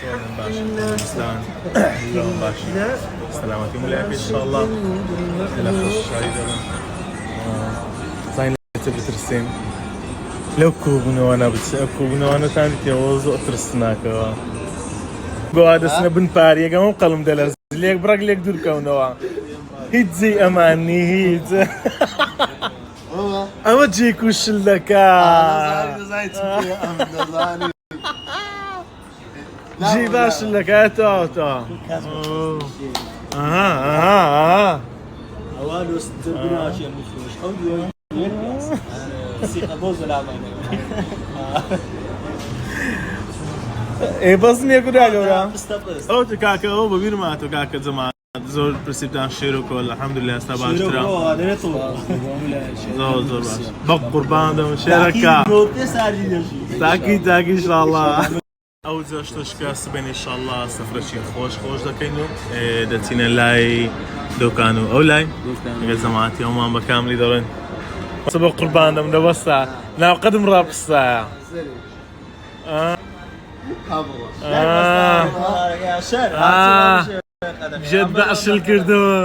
من باشا مستان اليوم باشا سلامتي ملاك ان شاء الله الى خوش شايده زين تبترسين لو كوبنا وانا كوبنا وانا ثاني تيوز اترسناك قاعد اسنا بن باريا قام قلم دلر ليك برق ليك دور كونوا هيت زي اماني هيت اما تجيك وش لك جي باش لك اتا اها اوالو استبنا شيء مش اوديو سيخه بوز لا اي بزني اقول على استبرس او تكاكا او ببير ما تكاكا زمان زور برسيبتان شيروكو الحمد لله استباش ترى هذا تو زور باش بق قربان ده مشاركة تاكي ان شاء الله او زاشتش كاسبين ان شاء الله سفرشي خوش دكينو دتينا لاي دوكانو او لاي جزمات يوم ما بكاملي دورين سبق قربان ده من وسع لا قدم راب الساعة يا شر جد بعش الكردو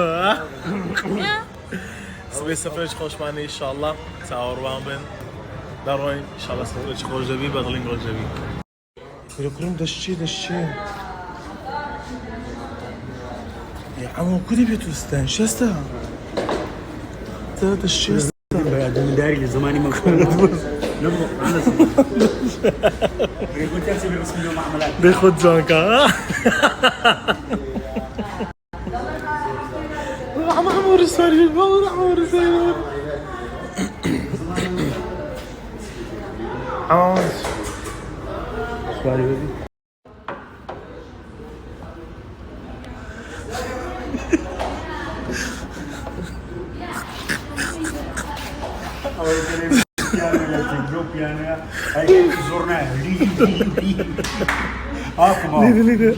سبي سفرش خوش معني ان شاء الله تصور بامبن داروين ان شاء الله سفرش خوش دبي بدلين خوش دبي يقولون دشي يا عمو كل بيتو استان شستا دشي بعدين داري لزماني ما كنت نبغى على يقول تحسب بسم الله معاملات بياخد زنكا عمور السوري عمور السوري عمور سوري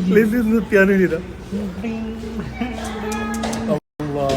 ليه البيانو هنا الله